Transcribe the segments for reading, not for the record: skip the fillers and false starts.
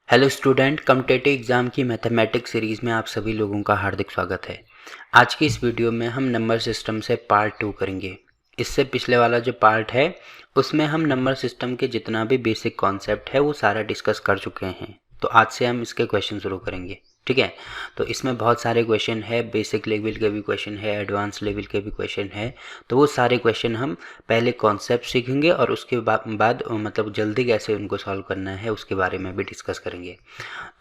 Hello student, competitive exam की mathematics series में आप सभी लोगों का हार्दिक स्वागत है। आज की इस वीडियो में हम नंबर सिस्टम से पार्ट 2 करेंगे। इससे पिछले वाला जो पार्ट है उसमें हम नंबर सिस्टम के जितना भी बेसिक कॉन्सेप्ट है वो सारा डिस्कस कर चुके हैं। तो आज से हम इसके क्वेश्चन शुरू करेंगे, ठीक है। तो इसमें बहुत सारे क्वेश्चन है, बेसिक लेवल के भी क्वेश्चन है, एडवांस लेवल के भी क्वेश्चन है। तो वो सारे क्वेश्चन हम पहले कॉन्सेप्ट सीखेंगे और उसके बाद मतलब जल्दी कैसे उनको सॉल्व करना है उसके बारे में भी डिस्कस करेंगे।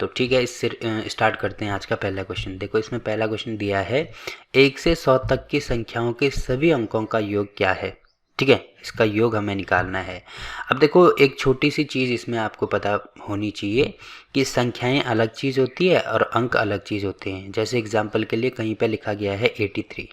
तो ठीक है, इससे स्टार्ट करते हैं आज का पहला क्वेश्चन। देखो इसमें पहला क्वेश्चन दिया है 1 से 100 तक की संख्याओं के सभी अंकों का योग क्या है। ठीक है, इसका योग हमें निकालना है। अब देखो एक छोटी सी चीज़ इसमें आपको पता होनी चाहिए कि संख्याएं अलग चीज़ होती है और अंक अलग चीज़ होते हैं। जैसे एग्जांपल के लिए कहीं पे लिखा गया है 83,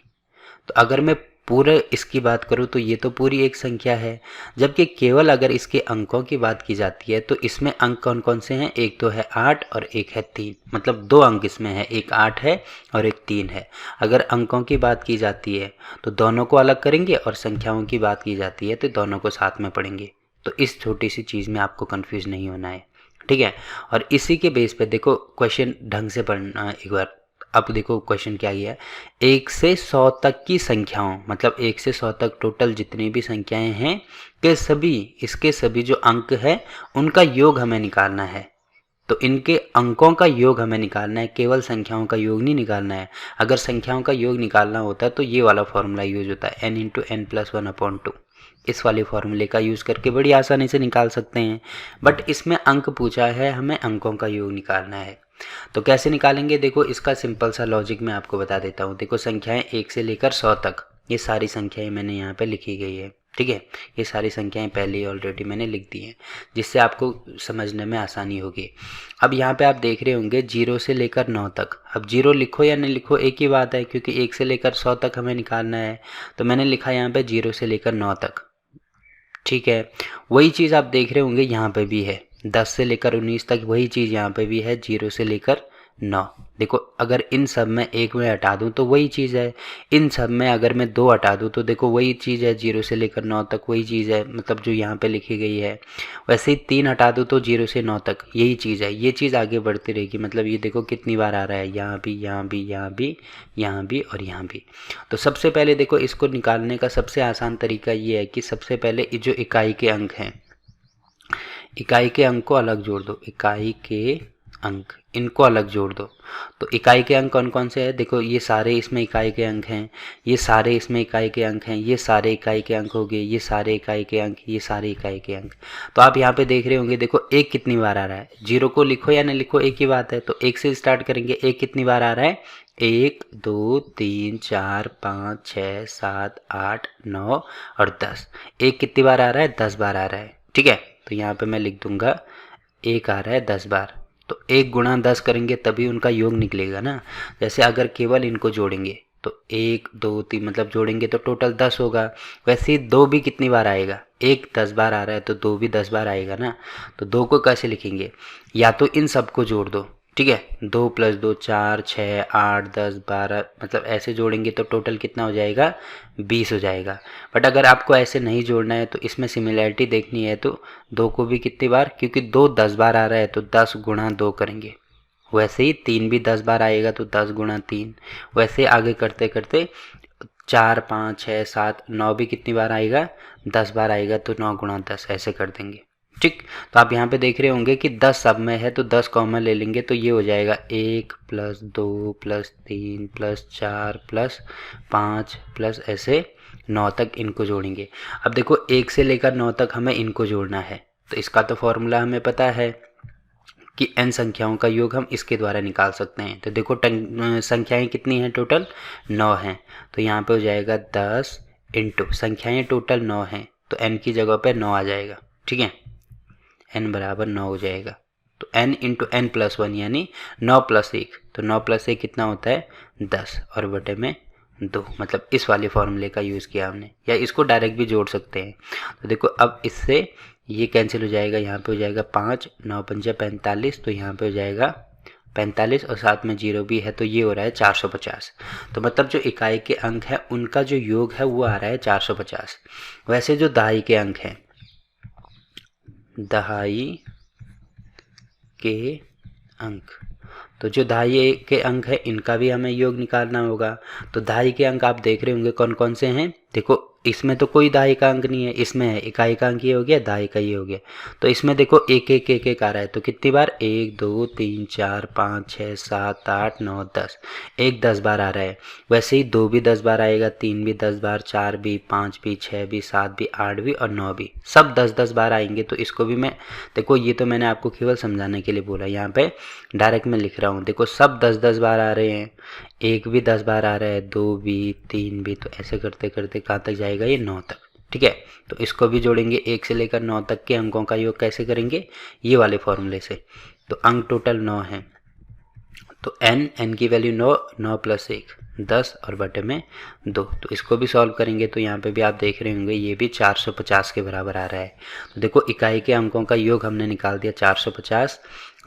तो अगर मैं पूरे इसकी बात करूँ तो ये तो पूरी एक संख्या है, जबकि केवल अगर इसके अंकों की बात की जाती है तो इसमें अंक कौन कौन से हैं, एक तो है 8 और एक है 3, मतलब दो अंक इसमें है, एक 8 है और एक 3 है। अगर अंकों की बात की जाती है तो दोनों को अलग करेंगे और संख्याओं की बात की जाती है तो दोनों को साथ में पढ़ेंगे। तो इस छोटी सी चीज़ में आपको कन्फ्यूज़ नहीं होना है, ठीक है। और इसी के बेस पे देखो क्वेश्चन ढंग से पढ़ना एक बार। अब देखो क्वेश्चन क्या किया है, 1 से 100 तक की संख्याओं, मतलब 1 से 100 तक टोटल जितनी भी संख्याएं हैं के सभी, इसके सभी जो अंक है उनका योग हमें निकालना है। तो इनके अंकों का योग हमें निकालना है, केवल संख्याओं का योग नहीं निकालना है। अगर संख्याओं का योग निकालना होता तो ये वाला फॉर्मूला यूज होता है, n इंटू एन प्लस 1/2। इस वाले फॉर्मूले का यूज़ करके बड़ी आसानी से निकाल सकते हैं। बट इसमें अंक पूछा है, हमें अंकों का योग निकालना है। तो कैसे निकालेंगे, देखो इसका सिंपल सा लॉजिक मैं आपको बता देता हूँ। देखो संख्याएं 1 से लेकर 100 तक, ये सारी संख्याएं मैंने यहाँ पे लिखी गई है, ठीक है। ये सारी संख्याएं पहले ही ऑलरेडी मैंने लिख दी हैं, जिससे आपको समझने में आसानी होगी। अब यहाँ पे आप देख रहे होंगे 0 से लेकर 9 तक। अब 0 लिखो या नहीं लिखो एक ही बात है, क्योंकि 1 से लेकर 100 तक हमें निकालना है। तो मैंने लिखा यहाँ पे 0 से लेकर 9 तक, ठीक है। वही चीज़ आप देख रहे होंगे यहाँ पे भी है, 10 से लेकर 19 तक वही चीज़ यहाँ पे भी है, 0 से लेकर 9। देखो अगर इन सब में एक में हटा दूँ तो वही चीज़ है, इन सब में अगर मैं 2 हटा दूँ तो देखो वही चीज़ है, 0 से लेकर 9 तक वही चीज़ है, मतलब जो यहाँ पे लिखी गई है। वैसे ही 3 हटा दूँ तो 0 से 9 तक यही चीज़ है, ये चीज़ आगे बढ़ती रहेगी। मतलब ये देखो कितनी बार आ रहा है, यहाँ भी, यहाँ भी, यहाँ भी, यहाँ भी और यहाँ भी। तो सबसे पहले देखो इसको निकालने का सबसे आसान तरीका ये है कि सबसे पहले जो इकाई के अंक हैं, इकाई के अंक को अलग जोड़ दो, इकाई के अंक इनको अलग जोड़ दो। तो इकाई के अंक कौन कौन से हैं, देखो ये सारे इसमें इकाई के अंक हैं, ये सारे इसमें इकाई के अंक हैं, ये सारे इकाई के अंक हो गए, ये सारे इकाई के अंक, ये सारे इकाई के अंक। तो आप यहाँ पे देख रहे होंगे, देखो एक कितनी बार आ रहा है, 0 को लिखो या नहीं लिखो एक ही बात है। तो 1 से स्टार्ट करेंगे, एक कितनी बार आ रहा है, 1 2 3 4 5 6 7 8 9 और 10। एक कितनी बार आ रहा है, 10 बार आ रहा है, ठीक है। तो यहाँ पे मैं लिख दूंगा एक आ रहा है 10 बार। तो 1 गुणा 10 करेंगे तभी उनका योग निकलेगा ना। जैसे अगर केवल इनको जोड़ेंगे तो 1 2 3 मतलब जोड़ेंगे तो टोटल 10 होगा। वैसे ही 2 भी कितनी बार आएगा, 1 10 बार आ रहा है तो 2 भी 10 बार आएगा ना। तो 2 को कैसे लिखेंगे, या तो इन सबको जोड़ दो, ठीक है, 2 + 2 4 6 8 10 12, मतलब ऐसे जोड़ेंगे तो टोटल कितना हो जाएगा, 20 हो जाएगा। बट अगर आपको ऐसे नहीं जोड़ना है तो इसमें सिमिलैरिटी देखनी है तो 2 को भी कितनी बार, क्योंकि 2 10 बार आ रहा है तो 10 गुणा 2 करेंगे। वैसे ही 3 भी 10 बार आएगा तो 10 गुणा 3। वैसे आगे करते करते 4 5 6 7 9 भी कितनी बार आएगा, 10 बार आएगा तो 9 गुणा 10 ऐसे कर देंगे, ठीक। तो आप यहाँ पे देख रहे होंगे कि 10 सब में है तो 10 कॉमन ले लेंगे तो ये हो जाएगा 1 + 2 + 3 + 4 + 5 + ऐसे 9 तक इनको जोड़ेंगे। अब देखो 1 से लेकर 9 तक हमें इनको जोड़ना है, तो इसका तो फॉर्मूला हमें पता है कि n संख्याओं का योग हम इसके द्वारा निकाल सकते हैं। तो देखो संख्याएं कितनी हैं, टोटल 9 हैं। तो यहाँ पे हो जाएगा 10 इंटू, संख्याएं टोटल 9 हैं तो n की जगह पे 9 आ जाएगा, ठीक है, n बराबर 9 हो जाएगा। तो n इंटू एन प्लस 1 यानी 9 + 1, तो 9 + 1 कितना होता है, 10 और बटे में 2, मतलब इस वाले फॉर्मूले का यूज़ किया हमने, या इसको डायरेक्ट भी जोड़ सकते हैं। तो देखो अब इससे ये कैंसिल हो जाएगा, यहाँ पे हो जाएगा 5 9 5 45, तो यहाँ पे हो जाएगा 45 और साथ में 0 भी है तो ये हो रहा है 450। तो मतलब जो इकाई के अंक है उनका जो योग है वो आ रहा है 450। वैसे जो दहाई के अंक हैं, दहाई के अंक। तो जो दहाई के अंक है इनका भी हमें योग निकालना होगा। तो दहाई के अंक आप देख रहे होंगे कौन कौन से हैं। देखो इसमें तो कोई दहाई का अंक नहीं है, इसमें है इकाई का अंक ये हो गया, दहाई का ये हो गया। तो इसमें देखो एक एक एक एक आ रहा है, तो कितनी बार, 1 2 3 4 5 6 7 8 9 10, एक 10 बार आ रहा है। वैसे ही 2 भी 10 बार आएगा, 3 भी 10 बार, 4 भी, 5 भी, 6 भी, 7 भी, 8 भी और 9 भी, सब 10-10 बार आएंगे। तो इसको भी मैं, देखो ये तो मैंने आपको केवल समझाने के लिए बोला, यहाँ पे डायरेक्ट मैं लिख रहा हूँ। देखो सब 10-10 बार आ रहे हैं, एक भी 10 बार आ रहा है, 2 भी, 3 भी, तो ऐसे करते करते कहाँ तक जाएगा, ये 9 तक। ठीक है, तो इसको भी जोड़ेंगे, 1 से लेकर 9 तक के अंकों का योग कैसे करेंगे, ये वाले फॉर्मूले से। तो अंक टोटल 9 है, तो n की वैल्यू 9, 9 + 1 10 और बटे में 2। तो इसको भी सॉल्व करेंगे तो यहाँ पे भी आप देख रहे होंगे ये भी 450 के बराबर आ रहा है। तो देखो इकाई के अंकों का योग हमने निकाल दिया 450,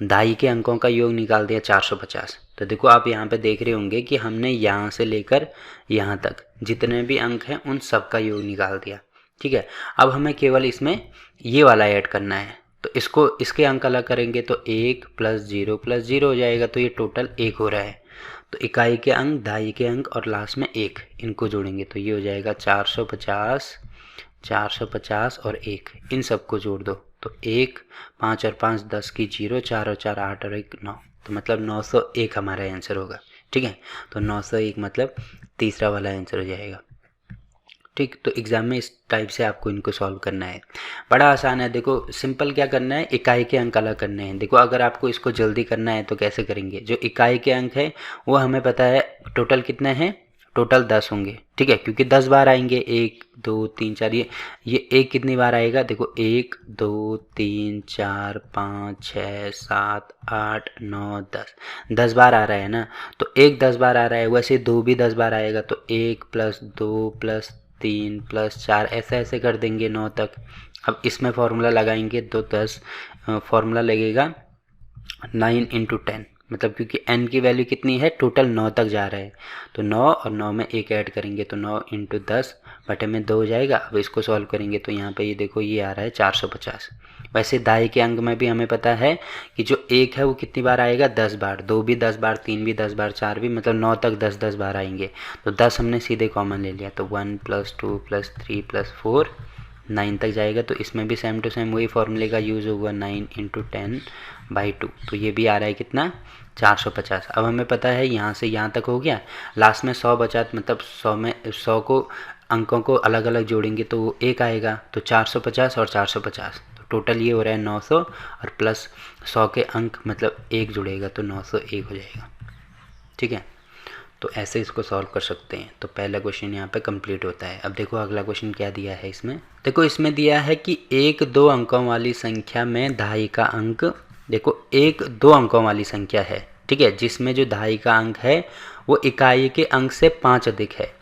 दहाई के अंकों का योग निकाल दिया 450। तो देखो आप यहाँ पे देख रहे होंगे कि हमने यहाँ से लेकर यहाँ तक जितने भी अंक हैं उन सब का योग निकाल दिया। ठीक है, अब हमें केवल इसमें ये वाला ऐड करना है। तो इसको, इसके अंक अलग करेंगे तो 1 + 0 + 0 हो जाएगा, तो ये टोटल 1 हो रहा है। तो इकाई के अंक, दहाई के अंक और लास्ट में 1, इनको जोड़ेंगे तो ये हो जाएगा 450, 450 और 1, इन सबको जोड़ दो तो 1, 5 और 5 10 की 0, 4 और 4 8 और 1 9, तो मतलब 901 हमारा आंसर होगा। ठीक है, तो 901 मतलब तीसरा वाला आंसर हो जाएगा। ठीक, तो एग्ज़ाम में इस टाइप से आपको इनको सॉल्व करना है, बड़ा आसान है। देखो सिंपल क्या करना है, इकाई के अंक अलग करने हैं। देखो अगर आपको इसको जल्दी करना है तो कैसे करेंगे, जो इकाई के अंक है वो हमें पता है टोटल कितने हैं, टोटल 10 होंगे। ठीक है, क्योंकि 10 बार आएंगे, 1 2 3 4, ये एक कितनी बार आएगा, देखो 1 2 3 4 5 6 7 8 9 10, 10 बार आ रहा है ना, तो एक 10 बार आ रहा है। वैसे 2 भी 10 बार आएगा, तो 1 + 2 + 3 + 4 ऐसे ऐसे कर देंगे 9 तक। अब इसमें फॉर्मूला लगाएंगे तो 10 फॉर्मूला लगेगा 9 × 10, मतलब क्योंकि n की वैल्यू कितनी है, टोटल 9 तक जा रहा है, तो 9 और 9 में 1 ऐड करेंगे तो 9 × 10 बटे में 2 हो जाएगा। अब इसको सॉल्व करेंगे तो यहाँ पे ये देखो ये आ रहा है 450। वैसे दहाई के अंक में भी हमें पता है कि जो 1 है वो कितनी बार आएगा, 10 बार, 2 भी 10 बार, 3 भी 10 बार, 4 भी, मतलब 9 तक 10-10 बार आएंगे। तो 10 हमने सीधे कॉमन ले लिया, तो 1 + 2 + 3 + 4 9 तक जाएगा। तो इसमें भी सेम टू सेम वही फॉर्मूले का यूज़ होगा, 9 × 10/2। तो ये भी आ रहा है कितना, 450। अब हमें पता है यहाँ से यहाँ तक हो गया, लास्ट में 100 बचा, मतलब 100 में 100 को अंकों को अलग अलग जोड़ेंगे तो वो 1 आएगा, तो 450 और 450, तो टोटल ये हो रहा है 900 और प्लस 100 के अंक मतलब 1 जुड़ेगा तो 901 हो जाएगा। ठीक है, तो ऐसे इसको सॉल्व कर सकते हैं। तो पहला क्वेश्चन यहाँ पे कंप्लीट होता है। अब देखो अगला क्वेश्चन क्या दिया है इसमें। देखो इसमें दिया है कि 1-2 अंकों वाली संख्या में दहाई का अंक, देखो 1-2 अंकों वाली संख्या है, ठीक है, जिसमें जो दहाई का अंक है वो इकाई के अंक से 5 अधिक है।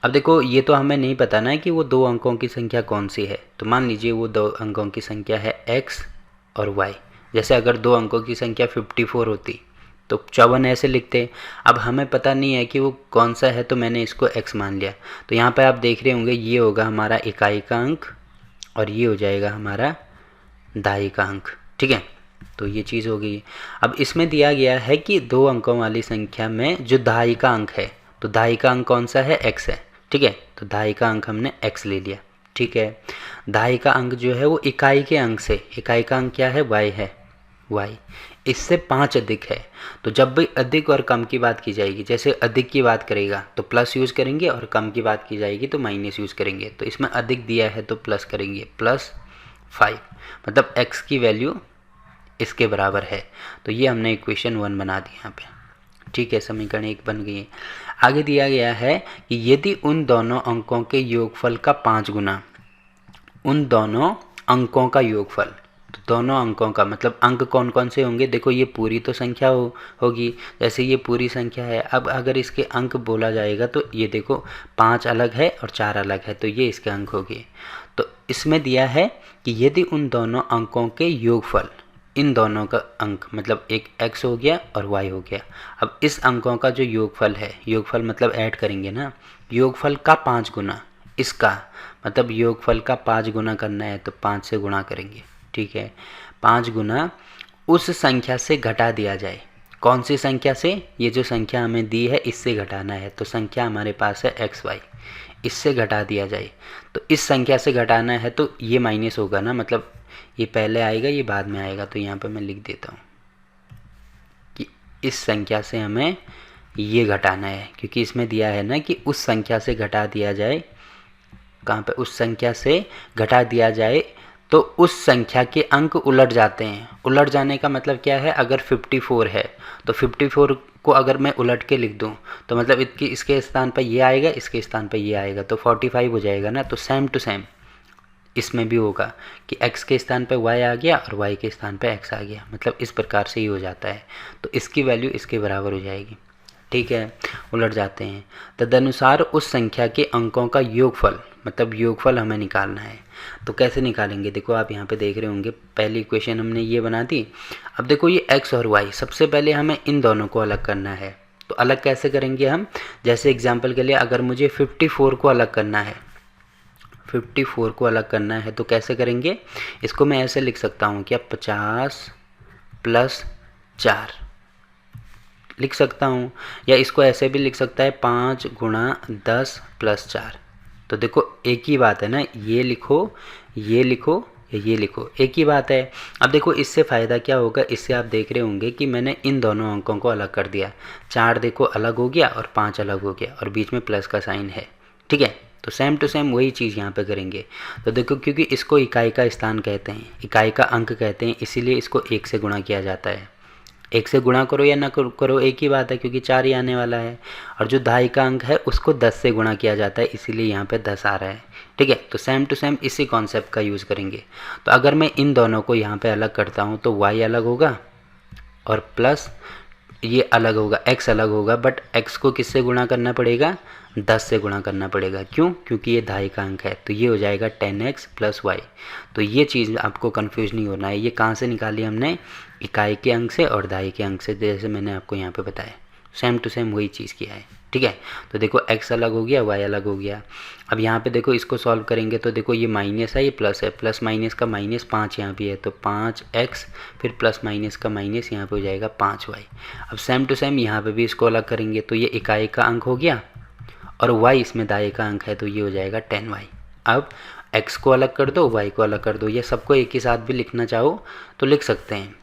अब देखो ये तो हमें नहीं पता ना कि वो 2 अंकों की संख्या कौन सी है। तो मान लीजिए वो 2 अंकों की संख्या है x और y। जैसे अगर 2 अंकों की संख्या 54 होती तो 54 ऐसे लिखते। अब हमें पता नहीं है कि वो कौन सा है, तो मैंने इसको x मान लिया। तो यहाँ पे आप देख रहे होंगे ये होगा हमारा इकाई का अंक और ये हो जाएगा हमारा दहाई का अंक। ठीक है, तो ये चीज़ हो गई। अब इसमें दिया गया है कि 2 अंकों वाली संख्या में जो दहाई का अंक है, तो दहाई का अंक कौन सा है, x है। ठीक है, तो दहाई का अंक हमने x ले लिया। ठीक है, दहाई का अंक जो है वो इकाई के अंक से, इकाई का अंक क्या है, y है, y इससे 5 अधिक है। तो जब भी अधिक और कम की बात की जाएगी, जैसे अधिक की बात करेगा तो प्लस यूज़ करेंगे और कम की बात की जाएगी तो माइनस यूज़ करेंगे। तो इसमें अधिक दिया है तो प्लस करेंगे, +5, मतलब x की वैल्यू इसके बराबर है। तो ये हमने इक्वेशन 1 बना दी यहाँ पे। ठीक है, समीकरण 1 बन गई है। आगे दिया गया है कि यदि उन दोनों अंकों के योगफल का 5 गुना, उन दोनों अंकों का योगफल, तो दोनों अंकों का मतलब अंक कौन कौन से होंगे, देखो ये पूरी तो संख्या होगी, जैसे ये पूरी संख्या है। अब अगर इसके अंक बोला जाएगा तो ये देखो 5 अलग है और 4 अलग है, तो ये इसके अंक हो गए। तो इसमें दिया है कि यदि उन दोनों अंकों के योगफल, इन दोनों का अंक मतलब एक x हो गया और y हो गया। अब इस अंकों का जो योगफल है, योगफल मतलब ऐड करेंगे ना, योगफल का 5 गुना, इसका मतलब योगफल का 5 गुना करना है तो 5 से गुणा करेंगे। ठीक है, 5 गुना उस संख्या से घटा दिया जाए। कौन सी संख्या से? ये जो संख्या हमें दी है इससे घटाना है। तो संख्या हमारे पास है xy, इससे घटा दिया जाए। तो इस संख्या से घटाना है तो ये माइनस होगा ना, मतलब ये पहले आएगा ये बाद में आएगा। तो यहाँ पे मैं लिख देता हूँ कि इस संख्या से हमें ये घटाना है, क्योंकि इसमें दिया है ना कि उस संख्या से घटा दिया जाए। कहाँ पे? उस संख्या से घटा दिया जाए तो उस संख्या के अंक उलट जाते हैं। उलट जाने का मतलब क्या है? अगर 54 है तो 54 को अगर मैं उलट के लिख दूं तो मतलब इसके स्थान पर ये आएगा, इसके स्थान पर ये आएगा, तो 45 हो जाएगा ना। तो सेम टू सेम इसमें भी होगा कि x के स्थान पर y आ गया और y के स्थान पर x आ गया, मतलब इस प्रकार से ही हो जाता है। तो इसकी वैल्यू इसके बराबर हो जाएगी, ठीक है, उलट जाते हैं। तदनुसार उस संख्या के अंकों का योगफल, मतलब योगफल हमें निकालना है। तो कैसे निकालेंगे? देखो आप यहाँ पे देख रहे होंगे, पहली इक्वेशन हमने ये बना दी। अब देखो ये x और y, सबसे पहले हमें इन दोनों को अलग करना है। तो अलग कैसे करेंगे हम? जैसे एग्जांपल के लिए अगर मुझे 54 को अलग करना है, 54 को अलग करना है तो कैसे करेंगे? इसको मैं ऐसे लिख सकता हूँ कि 50 + 4 लिख सकता हूँ, या इसको ऐसे भी लिख सकता है 5 × 10 + 4। तो देखो एक ही बात है ना, ये लिखो ये लिखो या ये लिखो, एक ही बात है। अब देखो इससे फ़ायदा क्या होगा? इससे आप देख रहे होंगे कि मैंने इन दोनों अंकों को अलग कर दिया। 4 देखो अलग हो गया और 5 अलग हो गया और बीच में प्लस का साइन है, ठीक है। तो सेम टू सेम वही चीज़ यहाँ पे करेंगे। तो देखो क्योंकि इसको इकाई का स्थान कहते हैं, इकाई का अंक कहते हैं, इसीलिए इसको 1 से गुणा किया जाता है। 1 से गुणा करो या ना करो एक ही बात है, क्योंकि 4 ही आने वाला है। और जो दहाई का अंक है उसको 10 से गुणा किया जाता है, इसीलिए यहाँ पे 10 आ रहा है, ठीक है। तो सेम टू सेम इसी कॉन्सेप्ट का यूज़ करेंगे। तो अगर मैं इन दोनों को यहाँ पे अलग करता हूँ तो y अलग होगा और प्लस ये अलग होगा, x अलग होगा, बट x को किससे गुणा करना पड़ेगा? 10 से गुणा करना पड़ेगा। क्यों? क्योंकि ये दहाई का अंक है। तो ये हो जाएगा 10x + y। तो ये चीज़ आपको कंफ्यूज नहीं होना है। ये कहाँ से निकाली हमने? इकाई के अंक से और दहाई के अंक से, जैसे मैंने आपको यहाँ पे बताया। सेम टू सेम वही चीज़ किया है, ठीक है। तो देखो x अलग हो गया, y अलग हो गया। अब यहाँ पे देखो इसको सॉल्व करेंगे तो देखो ये माइनस है, ये प्लस है, प्लस माइनस का माइनस 5 यहाँ भी है, तो 5x, फिर प्लस माइनस का माइनस यहाँ पे हो जाएगा 5y। अब सेम टू सेम यहाँ पे भी इसको अलग करेंगे तो ये इकाई का अंक हो गया और y इसमें दाएं का अंक है, तो ये हो जाएगा 10y। अब x को अलग कर दो, y को अलग कर दो, ये सबको एक ही साथ भी लिखना चाहो तो लिख सकते हैं।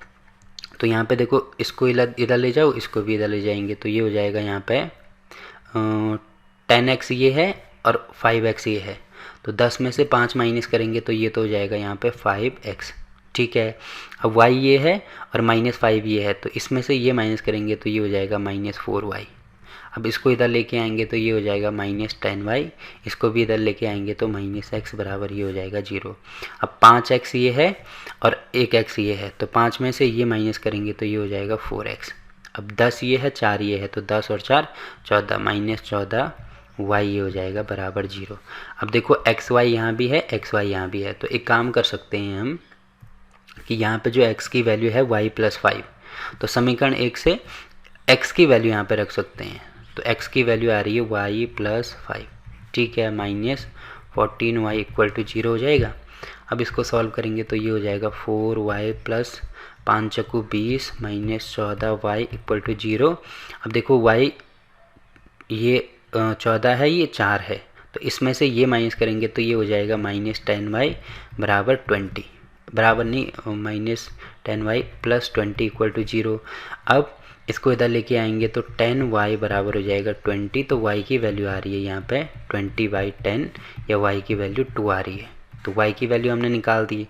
तो यहाँ पे देखो इसको इधर ले जाओ, इसको भी इधर ले जाएंगे, तो ये हो जाएगा यहाँ पे 10x ये है और 5x ये है। तो 10 में से 5 माइनस करेंगे तो ये तो हो जाएगा यहाँ पे 5x, ठीक है। अब y ये है और -5 ये है, तो इसमें से ये माइनस करेंगे तो ये हो जाएगा -4y। अब इसको इधर लेके आएंगे तो ये हो जाएगा -10y, इसको भी इधर लेके आएंगे तो -x बराबर ये हो जाएगा 0। अब 5x ये है और 1x ये है, तो 5 में से ये माइनस करेंगे तो ये हो जाएगा 4x। अब 10 ये है, 4 ये है, तो 10 और 4 14, -14y ये हो जाएगा बराबर 0। अब देखो xy यहाँ भी है, xy यहाँ भी है, तो एक काम कर सकते हैं हम कि यहाँ पे जो x की वैल्यू है y + 5, तो समीकरण 1 से x की वैल्यू यहाँ पे रख सकते हैं। तो x की वैल्यू आ रही है y + 5, ठीक है, -14y = 0 हो जाएगा। अब इसको सॉल्व करेंगे तो ये हो जाएगा 4y + 5 चक्कू 20 -14y = 0। अब देखो y ये 14 है, ये 4 है, तो इसमें से ये माइनस करेंगे तो ये हो जाएगा -10y बराबर 20, बराबर नहीं -10y + 20 = 0। अब इसको इधर लेके आएंगे तो 10y बराबर हो जाएगा 20, तो y की वैल्यू आ रही है यहाँ पे 20/10 या y की वैल्यू 2 आ रही है। तो y की वैल्यू हमने निकाल दी।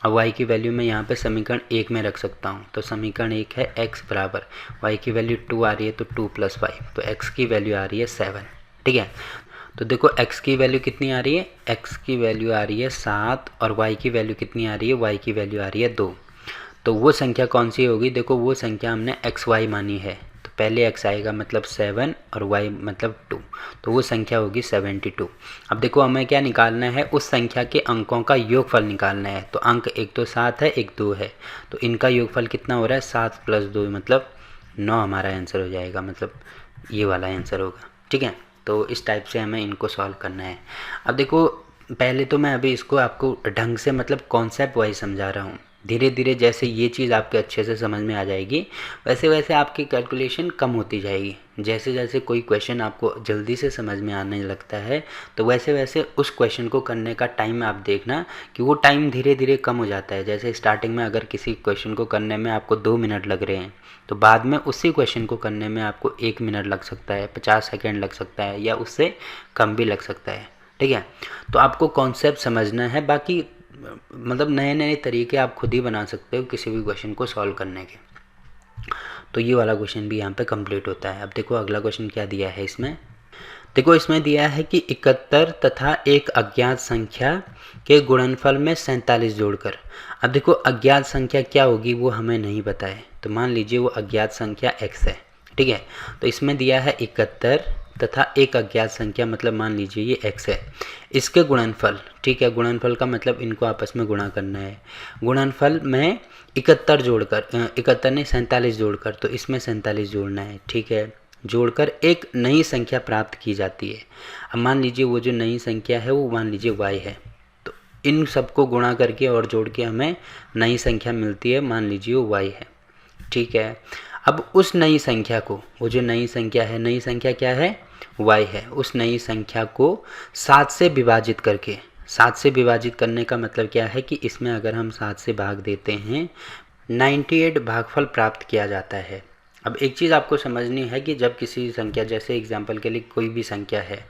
अब y की वैल्यू मैं यहाँ पे समीकरण 1 में रख सकता हूँ। तो समीकरण 1 है x बराबर y की वैल्यू 2 आ रही है, तो 2 + 5, तो x की वैल्यू आ रही है 7, ठीक है। तो देखो x की वैल्यू कितनी आ रही है? x की वैल्यू आ रही है 7 और y की वैल्यू कितनी आ रही है? y की वैल्यू आ रही है 2। तो वो संख्या कौन सी होगी? देखो वो संख्या हमने xy मानी है, तो पहले x आएगा मतलब 7 और y मतलब 2, तो वो संख्या होगी 72। अब देखो हमें क्या निकालना है? उस संख्या के अंकों का योगफल निकालना है। तो अंक एक तो 7 है, एक 2 है, तो इनका योगफल कितना हो रहा है? 7 + 2 मतलब 9 हमारा आंसर हो जाएगा, मतलब ये वाला आंसर होगा, ठीक है। तो इस टाइप से हमें इनको सॉल्व करना है। अब देखो पहले तो मैं अभी इसको आपको ढंग से मतलब कॉन्सेप्ट वाइज समझा रहा हूँ, धीरे धीरे जैसे ये चीज़ आपके अच्छे से समझ में आ जाएगी वैसे वैसे आपकी कैलकुलेशन कम होती जाएगी। जैसे जैसे कोई क्वेश्चन आपको जल्दी से समझ में आने लगता है तो वैसे वैसे उस क्वेश्चन को करने का टाइम आप देखना कि वो टाइम धीरे धीरे कम हो जाता है। जैसे स्टार्टिंग में अगर किसी क्वेश्चन को करने में आपको 2 मिनट लग रहे हैं तो बाद में उसी क्वेश्चन को करने में आपको 1 मिनट लग सकता है, 50 सेकेंड लग सकता है या उससे कम भी लग सकता है। ठीक है, तो आपको कॉन्सेप्ट समझना है। बाकी मतलब नए नए तरीके आप खुद ही बना सकते हो किसी भी क्वेश्चन को सॉल्व करने के। तो ये वाला क्वेश्चन भी यहाँ पे कंप्लीट होता है। अब देखो अगला क्वेश्चन क्या दिया है इसमें। देखो इसमें दिया है कि 71 तथा एक अज्ञात संख्या के गुणनफल में 47 जोड़कर। अब देखो अज्ञात संख्या क्या होगी वो हमें नहीं पता है, तो मान लीजिए वो अज्ञात संख्या x है। ठीक है, तो इसमें दिया है 71 तथा एक अज्ञात संख्या, मतलब मान लीजिए ये x है, इसके गुणनफल। ठीक है, गुणनफल का मतलब इनको आपस में गुणा करना है। गुणनफल में 71 जोड़कर 71 नहीं 47 जोड़कर, तो इसमें 47 जोड़ना है। ठीक है, जोड़कर एक नई संख्या प्राप्त की जाती है। अब मान लीजिए वो जो नई संख्या है वो मान लीजिए y है, तो इन सबको गुणा करके और जोड़ के हमें नई संख्या मिलती है, मान लीजिए वो y है। ठीक है, अब उस नई संख्या को, वो जो नई संख्या है, नई संख्या क्या है y है, उस नई संख्या को 7 से विभाजित करके, 7 से विभाजित करने का मतलब क्या है कि इसमें अगर हम 7 से भाग देते हैं 98 भागफल प्राप्त किया जाता है। अब एक चीज़ आपको समझनी है कि जब किसी संख्या, जैसे एग्जांपल के लिए कोई भी संख्या है,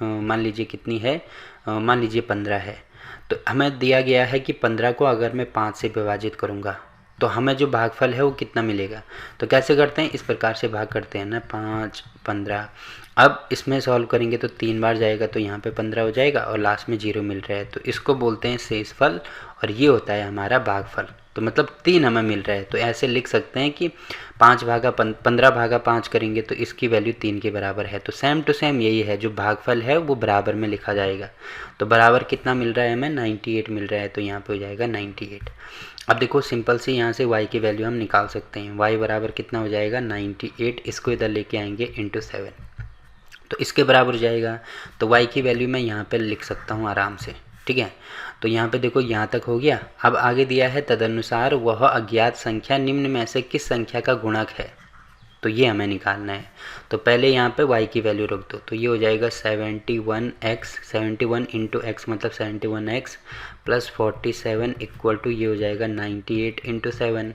मान लीजिए कितनी है, मान लीजिए 15 है, तो हमें दिया गया है कि 15 को अगर मैं 5 से विभाजित करूँगा तो हमें जो भागफल है वो कितना मिलेगा। तो कैसे करते हैं, इस प्रकार से भाग करते हैं ना, 5 15। अब इसमें सॉल्व करेंगे तो 3 बार जाएगा तो यहाँ पे 15 हो जाएगा और लास्ट में 0 मिल रहा है, तो इसको बोलते हैं शेषफल और ये होता है हमारा भागफल। तो मतलब 3 हमें मिल रहा है, तो ऐसे लिख सकते हैं कि 15 भागा 5 करेंगे तो इसकी वैल्यू 3 के बराबर है। तो सेम टू सेम यही है, जो भागफल है वो बराबर में लिखा जाएगा। तो बराबर कितना मिल रहा है हमें, 98 मिल रहा है, तो यहाँ पे हो जाएगा 98। अब देखो सिंपल से यहाँ से y की वैल्यू हम निकाल सकते हैं। y बराबर कितना हो जाएगा 98, इसको इधर लेके आएंगे इंटू 7, तो इसके बराबर हो जाएगा। तो y की वैल्यू मैं यहाँ पे लिख सकता हूँ आराम से। ठीक है, तो यहाँ पे देखो यहाँ तक हो गया। अब आगे दिया है तदनुसार वह अज्ञात संख्या निम्न में से किस संख्या का गुणक है, तो ये हमें निकालना है। तो पहले यहाँ पे y की वैल्यू रख दो, तो ये हो जाएगा 71x, 71 इंटू एक्स मतलब 71x प्लस 47 इक्वल टू ये हो जाएगा 98 इंटू 7।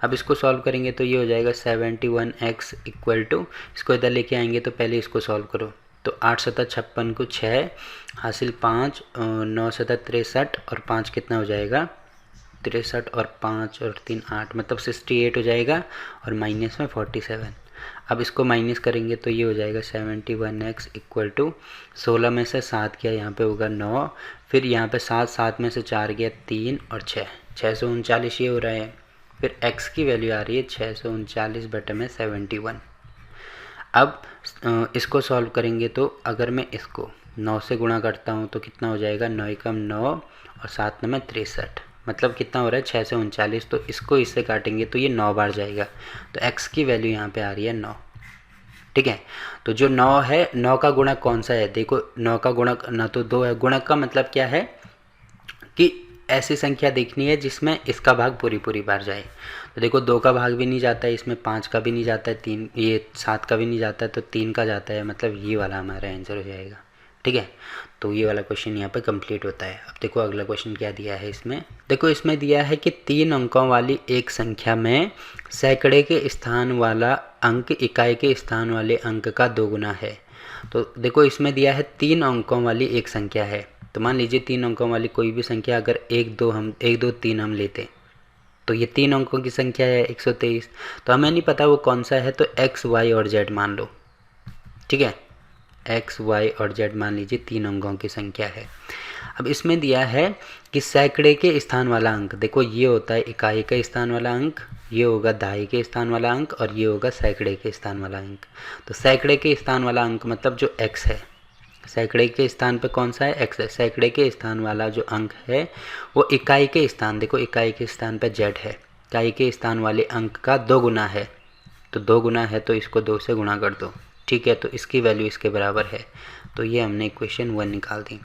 अब इसको सॉल्व करेंगे तो ये हो जाएगा 71x इक्वल टू, इसको इधर लेके आएंगे तो पहले इसको सॉल्व करो, तो 8 सतह 56 को 6 हासिल 5, 9 सतह 63 और 5 कितना हो जाएगा 63 और 5 और 3 8 मतलब 68 हो जाएगा और माइनस में 47। अब इसको माइनस करेंगे तो ये हो जाएगा 71x इक्वल टू 16 में से 7 किया यहाँ पे होगा 9, फिर यहाँ पे 7 में से 4 गया 3 और 639 ये हो रहा है। फिर x की वैल्यू आ रही है 639 बटे में 71। अब इसको सॉल्व करेंगे तो अगर मैं इसको 9 से गुणा करता हूँ तो कितना हो जाएगा 9 कम 9 और 7 में 63, मतलब कितना हो रहा है 639। तो इसको इससे काटेंगे तो ये 9 बार जाएगा, तो x की वैल्यू यहाँ पे आ रही है 9। ठीक है, तो जो 9 है, 9 का गुणक कौन सा है, देखो 9 का गुणक ना तो 2 है। गुणक का मतलब क्या है कि ऐसी संख्या देखनी है जिसमें इसका भाग पूरी बार जाए। तो देखो 2 का भाग भी नहीं जाता है इसमें, 5 का भी नहीं जाता है, 3 ये 7 का भी नहीं जाता है, तो 3 का जाता है, मतलब ये वाला हमारा आंसर हो जाएगा। ठीक है, तो ये वाला क्वेश्चन यहाँ पे कंप्लीट होता है। अब देखो अगला क्वेश्चन क्या दिया है इसमें। देखो इसमें दिया है कि 3 अंकों वाली एक संख्या में सैकड़े के स्थान वाला अंक इकाई के स्थान वाले अंक का 2 गुना है। तो देखो इसमें दिया है 3 अंकों वाली एक संख्या है, तो मान लीजिए 3 अंकों वाली कोई भी संख्या अगर 1 2 3 हम लेते तो ये 3 अंकों की संख्या है 123। तो हमें नहीं पता वो कौन सा है, तो x y और z मान लो। ठीक है, x y और z मान लीजिए 3 अंकों की संख्या है। अब इसमें दिया है कि सैकड़े के स्थान वाला अंक, देखो ये होता है इकाई के स्थान वाला अंक, ये होगा दहाई के स्थान वाला अंक और ये होगा सैकड़े के स्थान वाला अंक। तो सैकड़े के स्थान वाला अंक मतलब जो x है, सैकड़े के स्थान पे कौन सा है x है, सैकड़े के स्थान वाला जो अंक है वो इकाई के स्थान, देखो इकाई के स्थान पे z है, इकाई के स्थान वाले अंक का 2 गुना है। तो 2 गुना है तो इसको 2 से गुणा कर दो। ठीक है, तो इसकी वैल्यू इसके बराबर है। तो ये हमने इक्वेशन 1 निकाल दी।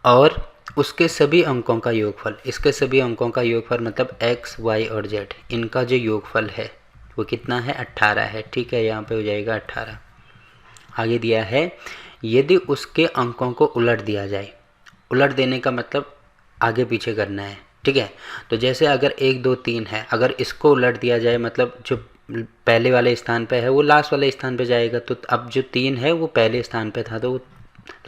और उसके सभी अंकों का योगफल, इसके सभी अंकों का योगफल मतलब x, y और z, इनका जो योगफल है वो कितना है, 18 है। ठीक है, यहाँ पे हो जाएगा 18। आगे दिया है यदि उसके अंकों को उलट दिया जाए, उलट देने का मतलब आगे पीछे करना है। ठीक है, तो जैसे अगर 1 2 3 है, अगर इसको उलट दिया जाए मतलब जो पहले वाले स्थान पे है वो लास्ट वाले स्थान पे जाएगा, तो अब जो 3 है वो पहले स्थान पे था तो वो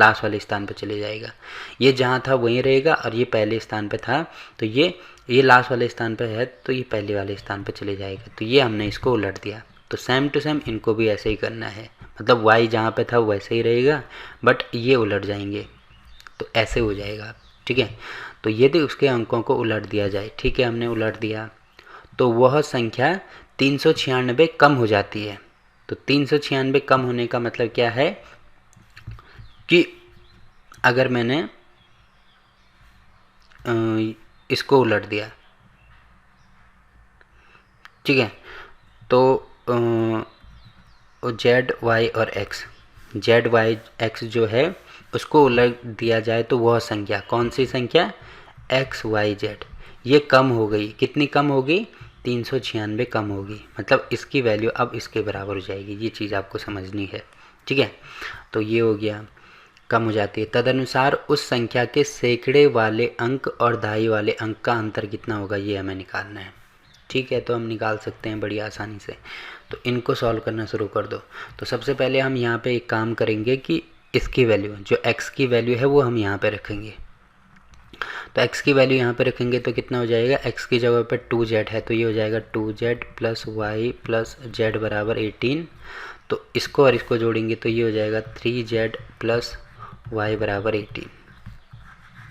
लास्ट वाले स्थान पे चले जाएगा। ये जहाँ था वहीं रहेगा और ये पहले स्थान पे था तो ये लास्ट वाले स्थान पे है तो ये पहले वाले स्थान पे चले जाएगा। तो ये हमने इसको उलट दिया। तो सेम टू सेम इनको भी ऐसे ही करना है, मतलब y जहाँ पे था वैसे ही रहेगा बट ये उलट जाएंगे तो ऐसे हो जाएगा। ठीक है, तो यदि उसके अंकों को उलट दिया जाए, ठीक है हमने उलट दिया, तो वह संख्या 396 कम हो जाती है। तो 396 कम होने का मतलब क्या है कि अगर मैंने इसको उलट दिया, ठीक है, तो जेड वाई और एक्स, जेड वाई एक्स जो है उसको उलट दिया जाए तो वह संख्या, कौन सी संख्या, एक्स वाई जेड, ये कम हो गई। कितनी कम होगी, 396 कम होगी, मतलब इसकी वैल्यू अब इसके बराबर हो जाएगी। ये चीज़ आपको समझनी है। ठीक है, तो ये हो गया, कम हो जाती है। तदनुसार उस संख्या के सैकड़े वाले अंक और दहाई वाले अंक का अंतर कितना होगा, ये हमें निकालना है। ठीक है, तो हम निकाल सकते हैं बड़ी आसानी से। तो इनको सॉल्व करना शुरू कर दो। तो सबसे पहले हम यहाँ पे एक काम करेंगे कि इसकी वैल्यू, जो x की वैल्यू है वो हम यहाँ पे रखेंगे। तो x की वैल्यू यहाँ पे रखेंगे तो कितना हो जाएगा, x की जगह पे 2z है तो ये हो जाएगा 2z plus Y plus Z बराबर 18। तो इसको और इसको जोड़ेंगे तो ये हो जाएगा 3z प्लस वाई बराबर 18।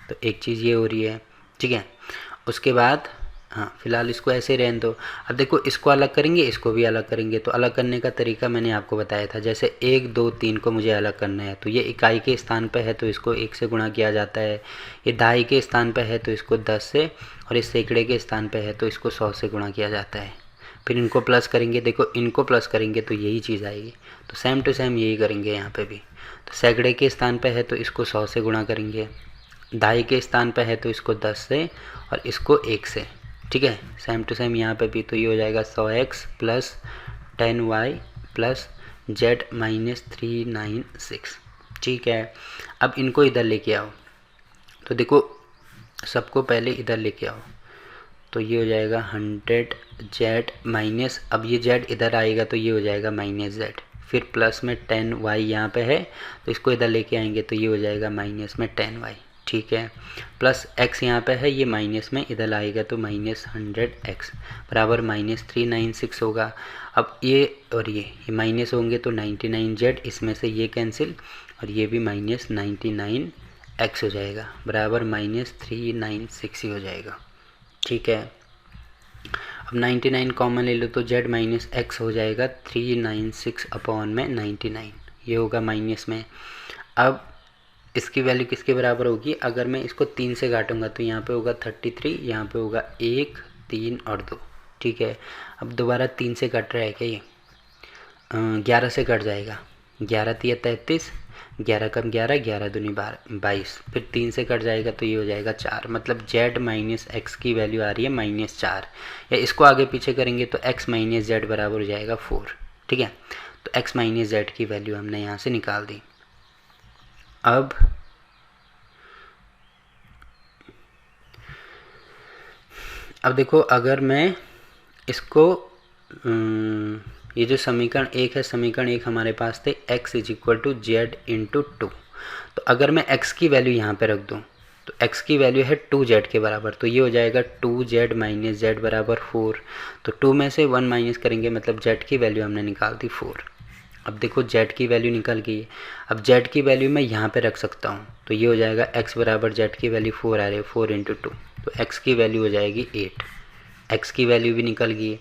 तो एक चीज़ ये हो रही है। ठीक है, उसके बाद हाँ फिलहाल इसको ऐसे रहने दो। अब देखो इसको अलग करेंगे, इसको भी अलग करेंगे। तो अलग करने का तरीका मैंने आपको बताया था, जैसे 1 2 3 को मुझे अलग करना है तो ये इकाई के स्थान पे है तो इसको 1 से गुणा किया जाता है, ये दहाई के स्थान पे है तो इसको 10 से, और इस सैकड़े के स्थान पे है तो इसको 100 से गुणा किया जाता है। फिर इनको प्लस करेंगे, देखो इनको प्लस करेंगे तो यही चीज़ आएगी। तो सेम टू सेम यही करेंगे यहाँ पर भी। तो सैकड़े के स्थान पर है तो इसको 100 से गुणा करेंगे, दहाई के स्थान पर है तो इसको 10 से और इसको 1 से। ठीक है, सेम टू सेम यहाँ पे भी। तो ये हो जाएगा 100x plus 10y plus z minus 396। ठीक है, अब इनको इधर लेके आओ। तो देखो सबको पहले इधर लेके आओ तो ये हो जाएगा 100z माइनस, अब ये z इधर आएगा तो ये हो जाएगा माइनस z, फिर प्लस में 10y यहाँ पे है तो इसको इधर लेके आएंगे तो ये हो जाएगा माइनस में 10y। ठीक है, प्लस x यहाँ पे है, ये माइनस में इधर आएगा तो माइनस 100x बराबर माइनस 396 होगा। अब ये और ये माइनस होंगे तो 99z, इसमें से ये कैंसिल और ये भी माइनस 99x हो जाएगा बराबर माइनस 396 ही हो जाएगा। ठीक है, अब 99 कॉमन ले लो तो z माइनस x हो जाएगा 396 अपॉन में 99, ये होगा माइनस में। अब इसकी वैल्यू किसके बराबर होगी, अगर मैं इसको 3 से काटूंगा तो यहाँ पे होगा 33, यहाँ पे होगा 1 3 और 2। ठीक है, अब दोबारा 3 से कट रहा है क्या, ये 11 से कट जाएगा, 11 3 33, 11 कम 11, 11 दूनी 22, फिर 3 से कट जाएगा तो ये हो जाएगा 4, मतलब z माइनस एक्स की वैल्यू आ रही है -4। या इसको आगे पीछे करेंगे तो x माइनस जेड बराबर हो जाएगा 4। ठीक है, तो x माइनस जेड की वैल्यू हमने यहाँ से निकाल दी। अब देखो अगर मैं इसको ये जो समीकरण 1 है, समीकरण 1 हमारे पास थे x is equal to z into 2। तो अगर मैं x की वैल्यू यहाँ पे रख दूँ तो x की वैल्यू है 2z के बराबर, तो ये हो जाएगा 2z माइनस जेड बराबर 4। तो 2 में से 1 माइनस करेंगे मतलब z की वैल्यू हमने निकाल दी 4। अब देखो z की वैल्यू निकल गई है। अब z की वैल्यू मैं यहाँ पे रख सकता हूँ तो ये हो जाएगा x बराबर z की वैल्यू 4 आ रही है, 4 इंटू 2, तो x की वैल्यू हो जाएगी 8। x की वैल्यू भी निकल गई।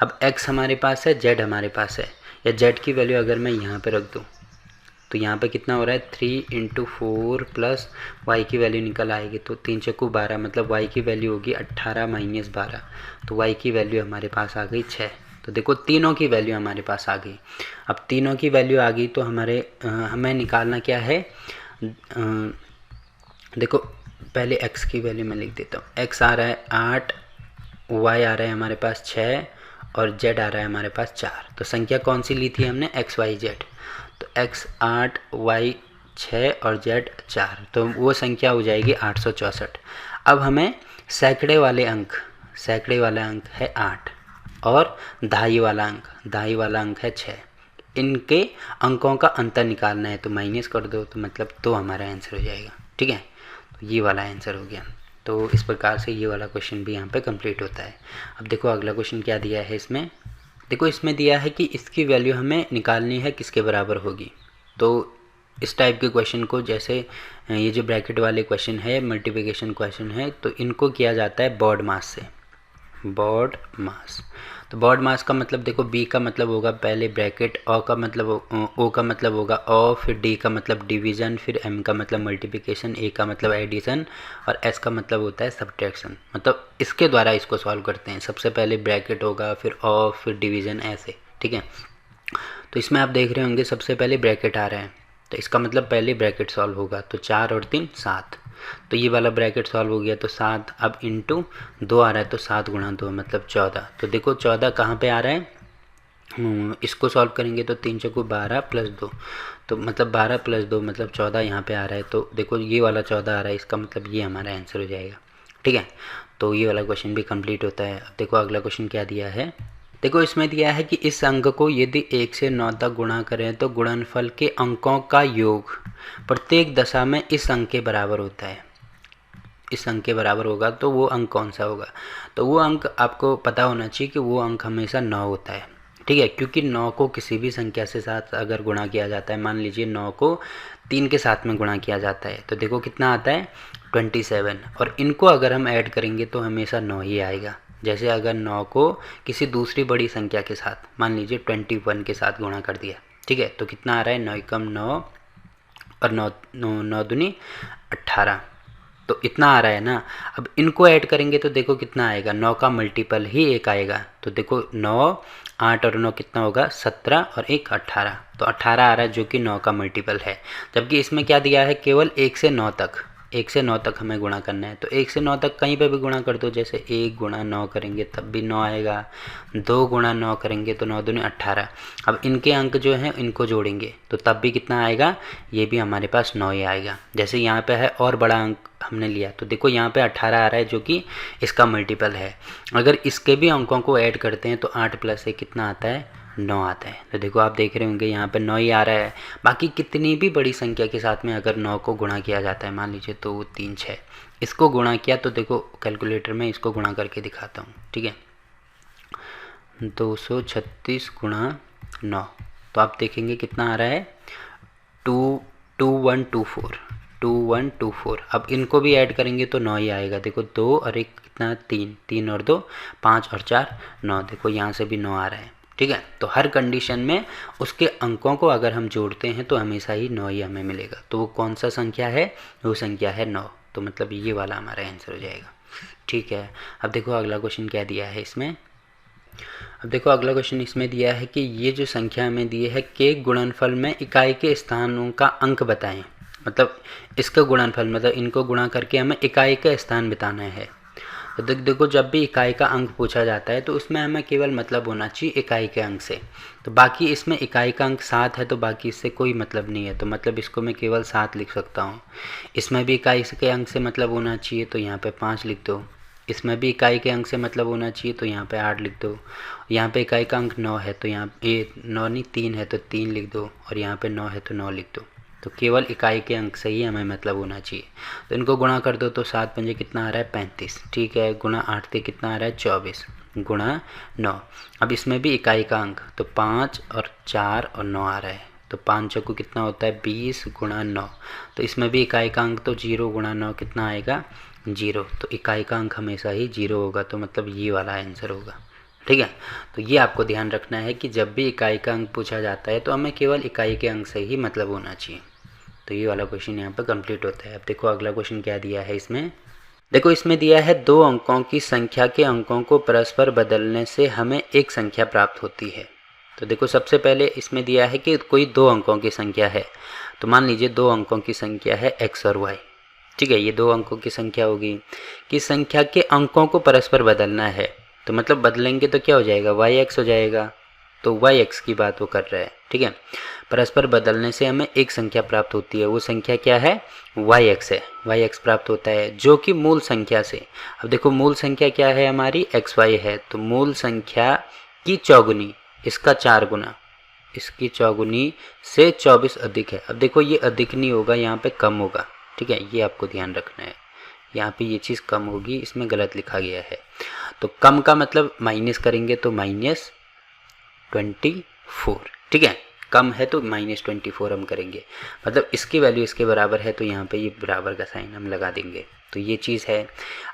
अब x हमारे पास है, z हमारे पास है, या z की वैल्यू अगर मैं यहाँ पे रख दूँ तो यहाँ पे कितना हो रहा है 3 इंटू 4 प्लस y की वैल्यू निकल आएगी तो 3 चक्कू 12, मतलब y की वैल्यू होगी 18 माइनस 12, तो y की वैल्यू हमारे पास आ गई 6। तो देखो तीनों की वैल्यू हमारे पास आ गई। अब तीनों की वैल्यू आ गई तो हमें निकालना क्या है, देखो पहले x की वैल्यू मैं लिख देता हूँ। x आ रहा है 8, y आ रहा है हमारे पास 6 और z आ रहा है हमारे पास 4। तो संख्या कौन सी ली थी हमने, x y z। तो x 8, y 6 और z 4, तो वो संख्या हो जाएगी 864। अब हमें सैकड़े वाला अंक है 8 और दहाई वाला अंक है 6। इनके अंकों का अंतर निकालना है, तो माइनस कर दो, तो मतलब तो हमारा आंसर हो जाएगा। ठीक है, तो ये वाला आंसर हो गया। तो इस प्रकार से ये वाला क्वेश्चन भी यहाँ पे कंप्लीट होता है। अब देखो अगला क्वेश्चन क्या दिया है इसमें। देखो इसमें दिया है कि इसकी वैल्यू हमें निकालनी है किसके बराबर होगी। तो इस टाइप के क्वेश्चन को, जैसे ये जो ब्रैकेट वाले क्वेश्चन है, मल्टीप्लिकेशन क्वेश्चन है, तो इनको किया जाता है बॉड मास से। बॉड मास, तो बॉड मास का मतलब देखो, बी का मतलब होगा पहले ब्रैकेट, ओ का मतलब होगा ओ, फिर डी का मतलब डिवीज़न, फिर एम का मतलब मल्टीप्लिकेशन, ए का मतलब एडिशन और एस का मतलब होता है सब्ट्रैक्शन। मतलब इसके द्वारा इसको सॉल्व करते हैं। सबसे पहले ब्रैकेट होगा, फिर ओ, फिर डिवीज़न, ऐसे। ठीक है, तो इसमें आप देख रहे होंगे सबसे पहले ब्रैकेट आ रहा है, तो इसका मतलब पहले ब्रैकेट सॉल्व होगा। तो 4 और 3 7, तो ये वाला ब्रैकेट सॉल्व हो गया। तो 7 अब इंटू 2 आ रहा है, तो 7 गुणा 2 मतलब 14। तो देखो 14 कहाँ पे आ रहा है, इसको सॉल्व करेंगे तो 3 चौको 12 प्लस 2, तो मतलब 12 प्लस 2 मतलब 14 यहाँ पे आ रहा है। तो देखो ये वाला 14 आ रहा है, इसका मतलब ये हमारा आंसर हो जाएगा। ठीक है, तो ये वाला क्वेश्चन भी कंप्लीट होता है। अब देखो अगला क्वेश्चन क्या दिया है। देखो इसमें दिया है कि इस अंक को यदि 1 से 9 तक गुणा करें तो गुणनफल के अंकों का योग प्रत्येक दशा में इस अंक के बराबर होता है। इस अंक के बराबर होगा तो वो अंक कौन सा होगा। तो वो अंक आपको पता होना चाहिए कि वो अंक हमेशा 9 होता है। ठीक है, क्योंकि 9 को किसी भी संख्या से साथ अगर गुणा किया जाता है, मान लीजिए 9 को 3 के साथ में गुणा किया जाता है, तो देखो कितना आता है 27, और इनको अगर हम ऐड करेंगे तो हमेशा 9 ही आएगा। जैसे अगर 9 को किसी दूसरी बड़ी संख्या के साथ, मान लीजिए 21 के साथ गुणा कर दिया, ठीक है, तो कितना आ रहा है 9 एकम 9 और 9 दूनी 18, तो इतना आ रहा है ना। अब इनको ऐड करेंगे तो देखो कितना आएगा, 9 का मल्टीपल ही 1 आएगा। तो देखो 9, 8 और 9 कितना होगा 17 और 1 18, तो 18 आ रहा है जो कि 9 का मल्टीपल है। जबकि इसमें क्या दिया है, केवल 1 से 9 तक, 1 से 9 तक हमें गुणा करना है। तो 1 से 9 तक कहीं पे भी गुणा कर दो, जैसे 1 गुणा 9 करेंगे तब भी 9 आएगा, 2 गुणा 9 करेंगे तो 9 दूनी 18। अब इनके अंक जो हैं इनको जोड़ेंगे तो तब भी कितना आएगा, ये भी हमारे पास 9 ही आएगा। जैसे यहाँ पे है और बड़ा अंक हमने लिया, तो देखो यहाँ पे 18 आ रहा है जो कि इसका मल्टीपल है। अगर इसके भी अंकों को ऐड करते हैं तो 8 प्लस 1 कितना आता है 9 आता है। तो देखो आप देख रहे होंगे यहाँ पे 9 ही आ रहा है। बाकी कितनी भी बड़ी संख्या के साथ में अगर 9 को गुणा किया जाता है, मान लीजिए तो 3 6, इसको गुणा किया तो देखो कैलकुलेटर में इसको गुणा करके दिखाता हूँ। ठीक है, 236 गुणा 9, तो आप देखेंगे कितना आ रहा है 2124। अब इनको भी ऐड करेंगे तो 9 ही आएगा। देखो 2 और 1 कितना 3, 3 और 2 5 और 4 9, देखो यहाँ से भी 9 आ रहा है। ठीक है, तो हर कंडीशन में उसके अंकों को अगर हम जोड़ते हैं तो हमेशा ही 9 ही हमें मिलेगा। तो वो कौन सा संख्या है, वो संख्या है 9, तो मतलब ये वाला हमारा आंसर हो जाएगा। ठीक है, अब देखो अगला क्वेश्चन क्या दिया है इसमें। अब देखो अगला क्वेश्चन इसमें दिया है कि ये जो संख्या हमें दी है के गुणनफल में इकाई के स्थानों का अंक बताएं। मतलब इसका गुणनफल, मतलब इनको गुणा करके हमें इकाई का स्थान बताना है। तो देखो जब भी इकाई का अंक पूछा जाता है तो उसमें हमें केवल मतलब होना चाहिए इकाई के अंक से। तो बाकी इसमें इकाई का अंक 7 है तो बाकी इससे कोई मतलब नहीं है, तो मतलब इसको मैं केवल 7 लिख सकता हूँ। इसमें भी इकाई के अंक से मतलब होना चाहिए तो यहाँ पे 5 लिख दो। इसमें भी इकाई के अंक से मतलब होना चाहिए तो यहाँ पे 8 लिख दो। यहाँ पे इकाई का अंक 9 है तो यहाँ 9 नहीं 3 है तो 3 लिख दो, और यहाँ पे 9 है तो 9 लिख दो। तो केवल इकाई के अंक से ही हमें मतलब होना चाहिए। तो इनको गुणा कर दो तो 7 पंजे कितना आ रहा है 35। ठीक है, गुणा 8 से कितना आ रहा है 24 गुणा 9। अब इसमें भी इकाई का अंक तो 5 और 4 और 9 आ रहा है, तो 5 चौको कितना होता है 20 गुणा 9। तो इसमें भी इकाई का अंक तो 0 गुणा 9 कितना आएगा 0, तो इकाई का अंक हमेशा ही 0 होगा, तो मतलब ये वाला आंसर होगा। ठीक है, तो ये आपको ध्यान रखना है कि जब भी इकाई का अंक पूछा जाता है तो हमें केवल इकाई के अंक से ही मतलब होना चाहिए। तो ये वाला क्वेश्चन यहाँ पर कंप्लीट होता है। अब देखो अगला क्वेश्चन क्या दिया है इसमें। देखो इसमें दिया है 2 अंकों की संख्या के अंकों को परस्पर बदलने से हमें एक संख्या प्राप्त होती है। तो देखो सबसे पहले इसमें दिया है कि कोई 2 अंकों की संख्या है, तो मान लीजिए 2 अंकों की संख्या है x और y। ठीक है, ये 2 अंकों की संख्या होगी। कि संख्या के अंकों को परस्पर बदलना है, तो मतलब बदलेंगे तो क्या हो जाएगा, yx हो जाएगा। तो yx की बात वो कर रहा है, ठीक है। परस्पर बदलने से हमें एक संख्या प्राप्त होती है, वो संख्या क्या है, yx है। yx प्राप्त होता है जो कि मूल संख्या से, अब देखो मूल संख्या क्या है हमारी, xy है, तो मूल संख्या की चौगुनी, इसका 4 गुना, इसकी चौगुनी से 24 अधिक है। अब देखो ये अधिक नहीं होगा, यहाँ पे कम होगा, ठीक है, ये आपको ध्यान रखना है। यहाँ पे ये चीज़ कम होगी, इसमें गलत लिखा गया है। तो कम का मतलब माइनस करेंगे तो -24, ठीक है, कम है तो -24 हम करेंगे, मतलब इसकी वैल्यू इसके बराबर है, तो यहाँ पे ये बराबर का साइन हम लगा देंगे। तो ये चीज़ है।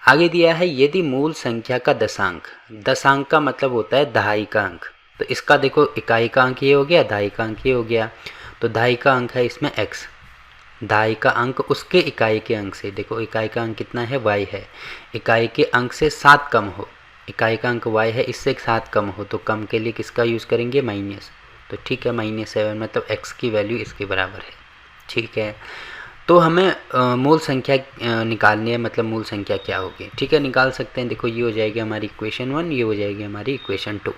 आगे दिया है यदि मूल संख्या का दशांक, दशांक का मतलब होता है दहाई का अंक, तो इसका देखो इकाई का अंक ये हो गया, दहाई का अंक ये हो गया, तो दहाई का अंक है इसमें x, दहाई का अंक उसके इकाई के अंक से, देखो इकाई का अंक कितना है, y है, इकाई के अंक से 7 कम हो, इकाई का अंक y है, इससे 7 कम हो, तो कम के लिए किसका यूज़ करेंगे, माइनस, तो ठीक है -7, मतलब x की वैल्यू इसके बराबर है, ठीक है। तो हमें मूल संख्या निकालनी है, मतलब मूल संख्या क्या होगी, ठीक है, निकाल सकते हैं। देखो ये हो जाएगी हमारी इक्वेशन 1, ये हो जाएगी हमारी इक्वेशन 2।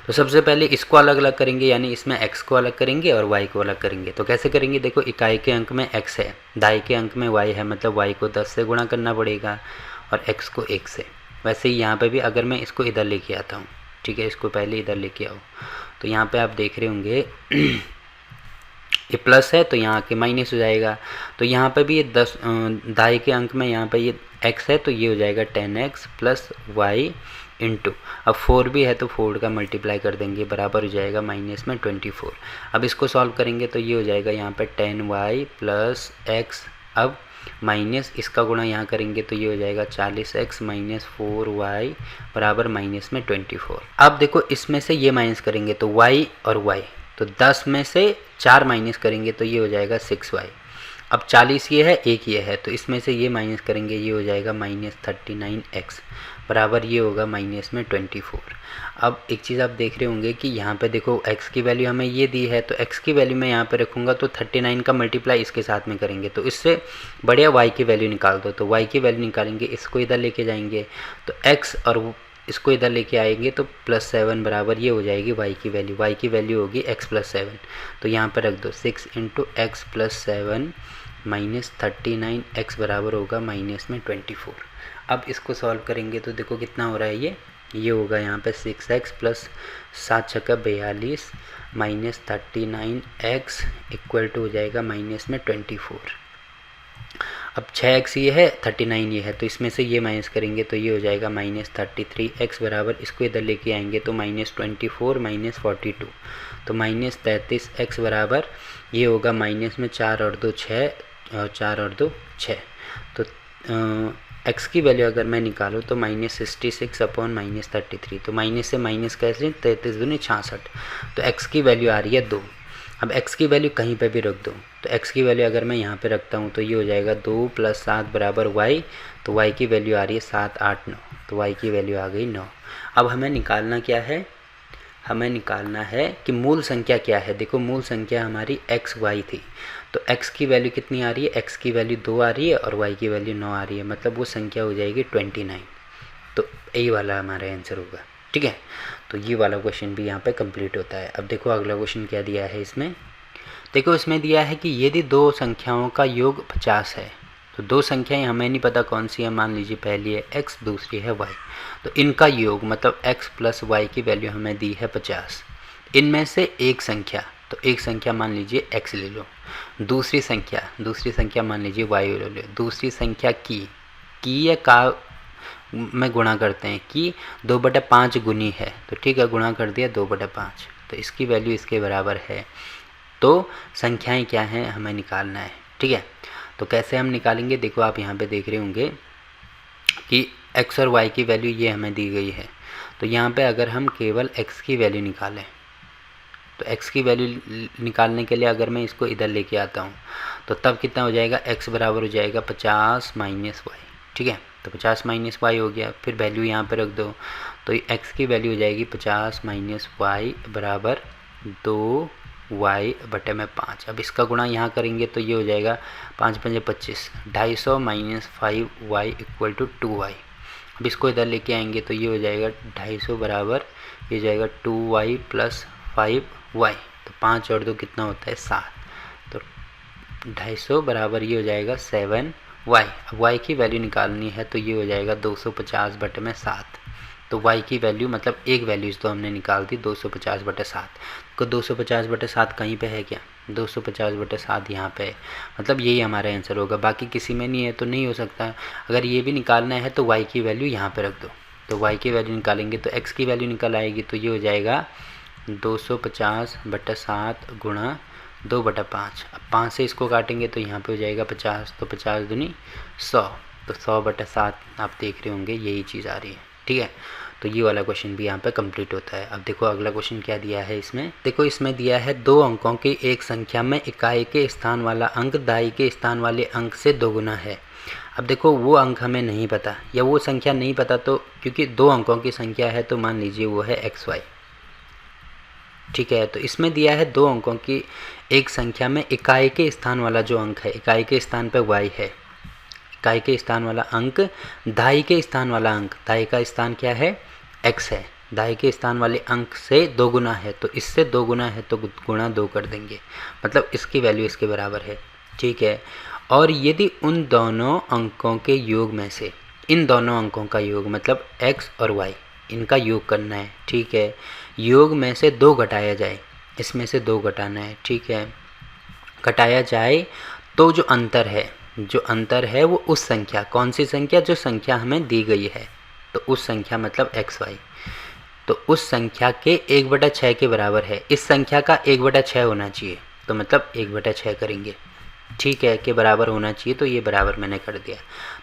तो सबसे पहले इसको अलग अलग करेंगे, यानी इसमें x को अलग करेंगे और y को अलग करेंगे। तो कैसे करेंगे, देखो इकाई के अंक में x है, दाई के अंक में y है, मतलब y को 10 से गुणा करना पड़ेगा और x को 1 से। वैसे ही यहाँ पे भी अगर मैं इसको इधर लेके आता हूँ, ठीक है, इसको पहले इधर लेके आओ, तो यहाँ पे आप देख रहे होंगे ये प्लस है तो यहाँ के माइनस हो जाएगा। तो यहाँ पे भी ये 10 दाई के अंक में यहाँ पे ये x है, तो ये हो जाएगा 10x प्लस y इंटू, अब 4 भी है तो 4 का मल्टीप्लाई कर देंगे, बराबर हो जाएगा -24। अब इसको सॉल्व करेंगे तो ये हो जाएगा यहाँ पे 10y प्लस x, अब माइनस इसका गुणा यहाँ करेंगे तो ये हो जाएगा 40x माइनस 4y बराबर -24। अब देखो इसमें से ये माइनस करेंगे तो y और y, तो 10 में से 4 माइनस करेंगे तो ये हो जाएगा 6y। अब 40 ये है, 1 ये है, तो इसमें से ये माइनस करेंगे, ये हो जाएगा -39x बराबर ये होगा -24। अब एक चीज़ आप देख रहे होंगे कि यहाँ पे देखो x की वैल्यू हमें ये दी है, तो x की वैल्यू मैं यहाँ पे रखूँगा तो 39 का मल्टीप्लाई इसके साथ में करेंगे, तो इससे बढ़िया y की वैल्यू निकाल दो। तो y की वैल्यू निकालेंगे, इसको इधर लेके जाएंगे तो x और इसको इधर लेके आएंगे तो +7 बराबर ये हो जाएगी y की वैल्यू होगी x + 7, तो यहाँ पर रख दो 6 × x + 7 -39x बराबर होगा -24। अब इसको सॉल्व करेंगे तो देखो कितना हो रहा है, ये होगा यहाँ पे 6x प्लस 7 छक्का 42 -39x इक्वल टू हो जाएगा -24। अब 6x ये है, 39 ये है, तो इसमें से ये माइनस करेंगे तो ये हो जाएगा -33x बराबर, इसको इधर लेके आएंगे तो -24 -42, तो -33x बराबर ये होगा माइनस में 4 और 2 6 और 4 और 2 6, तो x की वैल्यू अगर मैं निकालूँ तो -66 अपॉन -33, तो माइनस से माइनस कैसे 33 दूनी 66, तो x की वैल्यू आ रही है 2। अब x की वैल्यू कहीं पे भी रख दो, तो x की वैल्यू अगर मैं यहाँ पे रखता हूँ तो ये हो जाएगा 2 + 7 बराबर y, तो y की वैल्यू आ रही है 7 8 9, तो y की वैल्यू आ गई 9। अब हमें निकालना क्या है, हमें निकालना है कि मूल संख्या क्या है। देखो मूल संख्या हमारी x y थी, तो x की वैल्यू कितनी आ रही है, x की वैल्यू 2 आ रही है और y की वैल्यू 9 आ रही है, मतलब वो संख्या हो जाएगी 29, तो यही वाला हमारा आंसर होगा, ठीक है। तो ये वाला क्वेश्चन भी यहाँ पे कंप्लीट होता है। अब देखो अगला क्वेश्चन क्या दिया है इसमें, देखो इसमें दिया है कि यदि दो संख्याओं का योग 50 है, तो दो संख्याएं हमें नहीं पता कौन सी है, मान लीजिए पहली है x दूसरी है y, तो इनका योग मतलब x + y की वैल्यू हमें दी है 50। इनमें से एक संख्या, तो एक संख्या मान लीजिए x ले लो, दूसरी संख्या मान लीजिए y ले लो, दूसरी संख्या की या का में गुणा करते हैं कि 2/5 गुनी है, तो ठीक है गुणा कर दिया 2/5, तो इसकी वैल्यू इसके बराबर है। तो संख्याएं क्या हैं हमें निकालना है, ठीक है। तो कैसे हम निकालेंगे, देखो आप यहाँ पे देख रहे होंगे कि x और y की वैल्यू ये हमें दी गई है, तो यहाँ पे अगर हम केवल x की वैल्यू निकालें, तो x की वैल्यू निकालने के लिए अगर मैं इसको इधर लेके आता हूँ तो तब कितना हो जाएगा, x बराबर हो जाएगा 50 - y, ठीक है। तो 50 - y हो गया, फिर वैल्यू यहाँ पे रख दो, तो x की वैल्यू हो जाएगी 50 - y बराबर 2 y बटे में 5। अब इसका गुणा यहाँ करेंगे तो ये हो जाएगा 5 पंजे 25, 250 minus 5y equal to 2y। अब इसको इधर लेके आएंगे तो ये हो जाएगा 250 बराबर ये जाएगा 2y प्लस 5y। तो 5 और 2 कितना होता है 7। तो 250 बराबर ये हो जाएगा 7y। अब y की वैल्यू निकालनी है तो ये हो जाएगा 250 बटे में 7। तो y की वैल्यू मतलब एक वैल्यूज़ तो हमने निकाल दी 250 बटे 7। तो 250 बटे 7 कहीं पे है क्या, 250 बटे 7 यहाँ पे है, मतलब यही हमारा आंसर होगा। बाकी किसी में नहीं है तो नहीं हो सकता। अगर ये भी निकालना है तो y की वैल्यू यहाँ पे रख दो। तो y की वैल्यू निकालेंगे तो x की वैल्यू निकल आएगी। तो ये हो जाएगा 250 बटे 7 गुणा 2 बटा 5। अब 5 से इसको काटेंगे तो यहाँ पे हो जाएगा 50। तो 50 दूनी 100। तो 100 बटा 7 आप देख रहे होंगे यही चीज़ आ रही है। ठीक है, तो ये वाला क्वेश्चन भी यहाँ पे कंप्लीट होता है। अब देखो अगला क्वेश्चन क्या दिया है इसमें। देखो इसमें दिया है 2 अंकों की एक संख्या में इकाई के स्थान वाला अंक दाई के स्थान वाले अंक से दोगुना है। अब देखो वो अंक हमें नहीं पता या वो संख्या नहीं पता, तो क्योंकि 2 अंकों की संख्या है तो मान लीजिए वो है xy। ठीक है, तो इसमें दिया है 2 अंकों की एक संख्या में इकाई के स्थान वाला जो अंक है, इकाई के स्थान पर y है, इकाई के स्थान वाला अंक दाई के स्थान वाला अंक, दाई का स्थान क्या है x है, दाई के स्थान वाले अंक से दोगुना है। तो इससे दोगुना है तो गुणा 2 कर देंगे, मतलब इसकी वैल्यू इसके बराबर है। ठीक है, और यदि उन दोनों अंकों के योग में से, इन दोनों अंकों का योग मतलब x और y, इनका योग करना है। ठीक है, योग में से 2 घटाया जाए, इसमें से 2 घटाना है। ठीक है, घटाया जाए तो जो अंतर है वो उस संख्या, कौन सी संख्या, जो संख्या हमें दी गई है, तो उस संख्या मतलब xy, तो उस संख्या के 1/6 के बराबर है। इस संख्या का 1/6 होना चाहिए, तो मतलब 1/6 करेंगे। ठीक है, के बराबर होना चाहिए, तो ये बराबर मैंने कर दिया।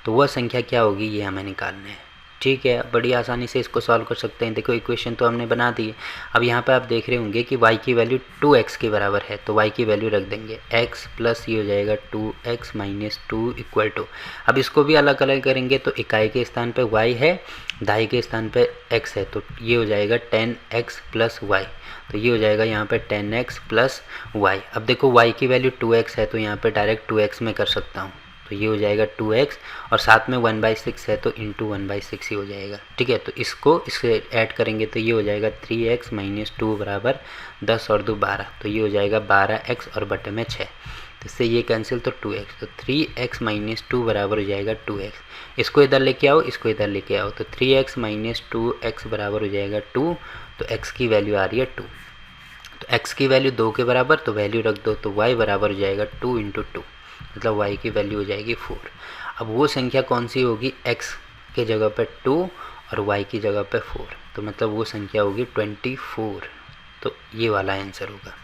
तो वह संख्या क्या होगी ये हमें निकालना है। ठीक है, बड़ी आसानी से इसको सॉल्व कर सकते हैं। देखो इक्वेशन तो हमने बना दी। अब यहाँ पे आप देख रहे होंगे कि y की वैल्यू 2x के बराबर है, तो y की वैल्यू रख देंगे x प्लस ये हो जाएगा 2x माइनस 2 इक्वल टू। अब इसको भी अलग अलग करेंगे तो इकाई के स्थान पे y है, दाई के स्थान पे x है, तो ये हो जाएगा 10x प्लस y। तो ये हो जाएगा यहाँ पे 10x प्लस y। अब देखो y की वैल्यू 2x है तो यहाँ पे डायरेक्ट 2x में कर सकता हूँ, तो ये हो जाएगा 2x और साथ में 1/6 है तो इंटू 1/6 ही हो जाएगा। ठीक है, तो इससे ऐड करेंगे तो ये हो जाएगा 3x माइनस 2 बराबर 10 और 2 12। तो ये हो जाएगा 12x और बटे में 6, तो इससे ये कैंसिल, तो 2x, तो 3x माइनस 2 बराबर हो जाएगा 2x। इसको इधर लेके आओ, इसको इधर लेके आओ, तो 3x माइनस 2x बराबर हो जाएगा 2। तो x की वैल्यू आ रही है 2, तो x की वैल्यू 2 के बराबर, तो वैल्यू रख दो, तो y बराबर हो जाएगा 2 इंटू 2, मतलब y की वैल्यू हो जाएगी 4। अब वो संख्या कौन सी होगी, x के जगह पे 2 और y की जगह पे 4, तो मतलब वो संख्या होगी 24। तो ये वाला आंसर होगा।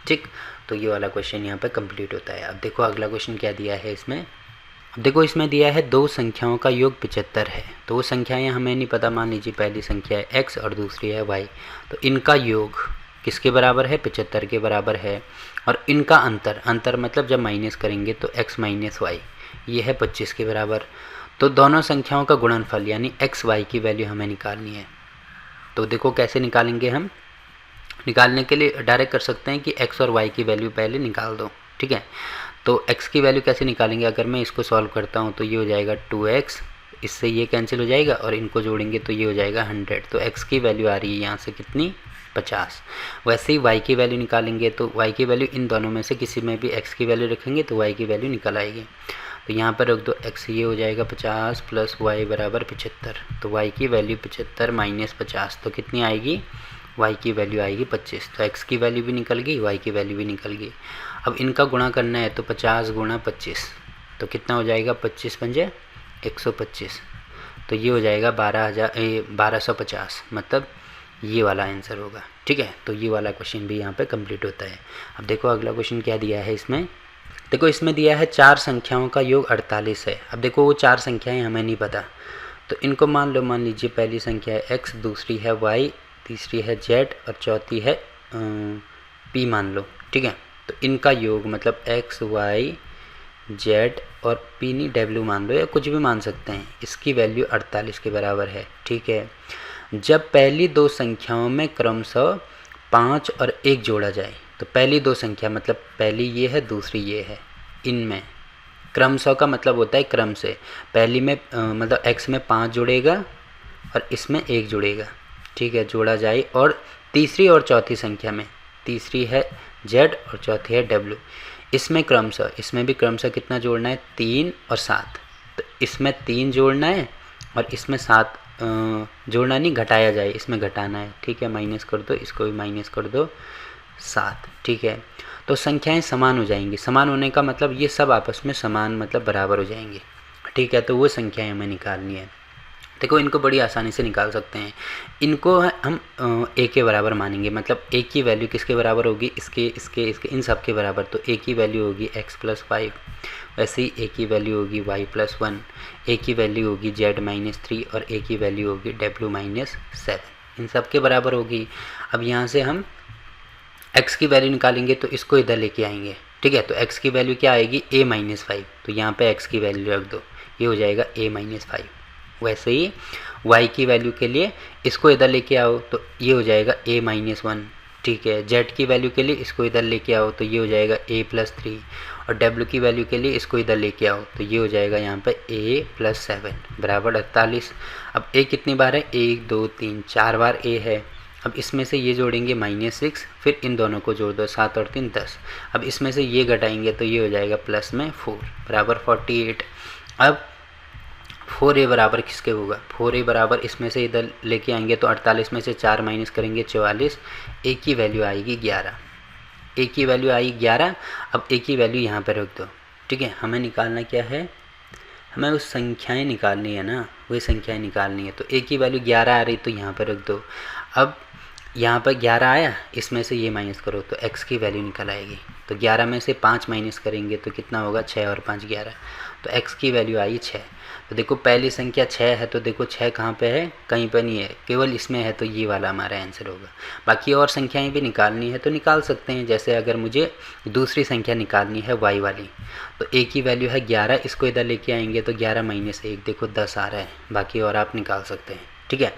ठीक, तो ये वाला क्वेश्चन यहाँ पे कंप्लीट होता है। अब देखो अगला क्वेश्चन क्या दिया है इसमें। अब देखो इसमें दिया है 2 संख्याओं का योग 75 है। तो वो संख्याएँ हमें नहीं पता, मान लीजिए पहली संख्या है x और दूसरी है y, तो इनका योग किसके बराबर है, 75 के बराबर है। और इनका अंतर मतलब जब माइनस करेंगे तो x माइनस y, ये है 25 के बराबर। तो दोनों संख्याओं का गुणनफल यानी x y की वैल्यू हमें निकालनी है। तो देखो कैसे निकालेंगे हम, निकालने के लिए डायरेक्ट कर सकते हैं कि x और y की वैल्यू पहले निकाल दो। ठीक है, तो x की वैल्यू कैसे निकालेंगे, अगर मैं इसको सॉल्व करता हूँ तो ये हो जाएगा 2x, इससे ये कैंसिल हो जाएगा और इनको जोड़ेंगे तो ये हो जाएगा 100। तो x की वैल्यू आ रही है यहाँ से कितनी, 50। वैसे ही y की वैल्यू निकालेंगे तो y की वैल्यू इन दोनों में से किसी में भी x की वैल्यू रखेंगे तो y की वैल्यू निकल आएगी। तो यहाँ पर रख दो x, ये हो जाएगा 50 प्लस y बराबर 75। तो y की वैल्यू 75 माइनस 50, तो कितनी आएगी, y की वैल्यू आएगी 25। तो x की वैल्यू भी निकल गई, y की वैल्यू भी निकल गई। अब इनका गुणा करना है तो 50 गुणा 25, तो कितना हो जाएगा, 25 पंजे 125, तो ये हो जाएगा 1250, मतलब ये वाला आंसर होगा। ठीक है, तो ये वाला क्वेश्चन भी यहाँ पे कंप्लीट होता है। अब देखो अगला क्वेश्चन क्या दिया है इसमें। देखो इसमें दिया है 4 संख्याओं का योग 48 है। अब देखो वो 4 संख्याएं हमें नहीं पता, तो इनको मान लीजिए पहली संख्या है x, दूसरी है y, तीसरी है z और चौथी है p मान लो। ठीक है, तो इनका योग मतलब x y z और p नहीं w मान लो या कुछ भी मान सकते हैं, इसकी वैल्यू 48 के बराबर है। ठीक है, जब पहली 2 संख्याओं में क्रमशः 5 और 1 जोड़ा जाए, तो पहली दो संख्या मतलब पहली ये है, दूसरी ये है, इनमें क्रमशः का मतलब होता है क्रम से। पहली में मतलब x में 5 जुड़ेगा और इसमें 1 जुड़ेगा, ठीक है, जोड़ा जाए। और तीसरी और चौथी संख्या में, तीसरी है z और चौथी है w, इसमें क्रमशः, इसमें भी क्रमशः कितना जोड़ना है, 3 और 7। तो इसमें 3 जोड़ना है और इसमें 7 जोड़ना नहीं, घटाया जाए, इसमें घटाना है, ठीक है, माइनस कर दो, इसको भी माइनस कर दो, 7, ठीक है। तो संख्याएं समान हो जाएंगी। समान होने का मतलब ये सब आपस में समान मतलब बराबर हो जाएंगे, ठीक है। तो वो संख्याएं हमें निकालनी है। देखो इनको बड़ी आसानी से निकाल सकते हैं। इनको हम a के बराबर मानेंगे, मतलब a की वैल्यू किसके बराबर होगी, इसके इसके इसके इन सब के बराबर। तो a की वैल्यू होगी x + 5, वैसे ही a की वैल्यू होगी y + 1, a की वैल्यू होगी z - 3 और a की वैल्यू होगी w - 7, इन सब के बराबर होगी। अब यहाँ से हम x की वैल्यू निकालेंगे तो इसको इधर लेके आएंगे, ठीक है। तो x की वैल्यू क्या आएगी, a - 5, तो यहाँ पे x की वैल्यू रख दो, ये हो जाएगा a - 5। वैसे ही y की वैल्यू के लिए इसको इधर लेके आओ तो ये हो जाएगा a - 1, ठीक है। z की वैल्यू के लिए इसको इधर लेके आओ तो ये हो जाएगा a + 3 और w की वैल्यू के लिए इसको इधर लेके आओ तो ये हो जाएगा यहाँ पे a + 7 बराबर 48। अब a कितनी बार है, 1 2 3 4 बार a है। अब इसमें से ये जोड़ेंगे -6, फिर इन दोनों को जोड़ दो, 7 और 3 10। अब इसमें से ये घटाएंगे तो ये हो जाएगा प्लस में 4 बराबर 48। अब 4a बराबर किसके होगा, 4a बराबर इसमें से इधर लेके आएंगे तो 48 में से 4 माइनस करेंगे 44, a की वैल्यू आएगी 11, a की वैल्यू आई 11। अब a की वैल्यू यहाँ पर रख दो, ठीक है। हमें निकालना क्या है, हमें उस संख्याएं निकालनी है ना, वही संख्याएं निकालनी है। तो a की वैल्यू 11 आ रही तो यहाँ पर रख दो। अब यहाँ पर 11 आया, इसमें से ये माइनस करो तो x की वैल्यू निकल आएगी। तो 11 में से 5 माइनस करेंगे तो कितना होगा, 6 और 5 11, तो x की वैल्यू आई 6। तो देखो पहली संख्या 6 है, तो देखो 6 कहाँ पे है, कहीं पर नहीं है, केवल इसमें है, तो ये वाला हमारा आंसर होगा। बाकी और संख्याएं भी निकालनी है तो निकाल सकते हैं। जैसे अगर मुझे दूसरी संख्या निकालनी है y वाली, तो a की वैल्यू है 11, इसको इधर लेके आएंगे तो 11 - 1 देखो 10 आ रहा है। बाकी और आप निकाल सकते हैं, ठीक है।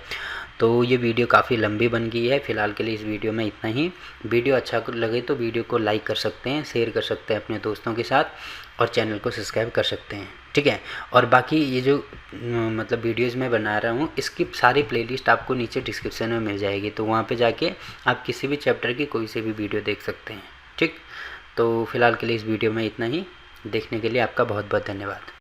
तो ये वीडियो काफ़ी लंबी बन गई है, फ़िलहाल के लिए इस वीडियो में इतना ही। वीडियो अच्छा लगे तो वीडियो को लाइक कर सकते हैं, शेयर कर सकते हैं अपने दोस्तों के साथ और चैनल को सब्सक्राइब कर सकते हैं, ठीक है। और बाकी ये जो मतलब वीडियोज़ मैं बना रहा हूँ इसकी सारी प्लेलिस्ट आपको नीचे डिस्क्रिप्शन में मिल जाएगी, तो वहाँ पे जाके आप किसी भी चैप्टर की कोई से भी वीडियो देख सकते हैं, ठीक। तो फ़िलहाल के लिए इस वीडियो में इतना ही। देखने के लिए आपका बहुत बहुत धन्यवाद।